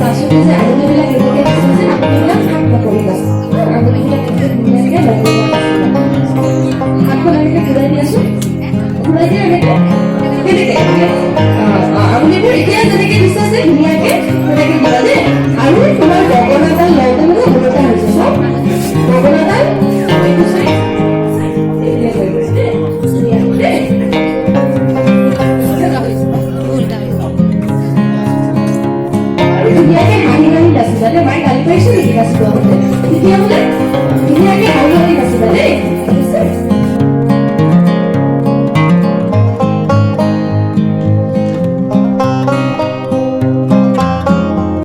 আচলতে যে আঙুলিবিলাক এনেকৈ আছে যে আঙুলিবিলাক হাত নকৰিব আঙুলিবিলাক এনেকৈ ধুনীয়াকৈ লগাব হাতখন এনেকৈ ঘূৰাই দিয়াচোন ঘূৰাই দিয়া এনেকৈ আঙুলিবোৰ এতিয়া যেনেকৈ দিছে যে ধুনীয়াকৈ তেনেকৈ দিবা দেই আৰু তোমাৰ গগনাডাল লওঁতে মানে ওলোটা হৈছে চব গগনাডাল ধুনীয়াকৈ হাঁহি হাঁহি নাচিবা দেই মায়ে গালি পাৰিছে নেকি নাচিব তেতিয়াহ'লে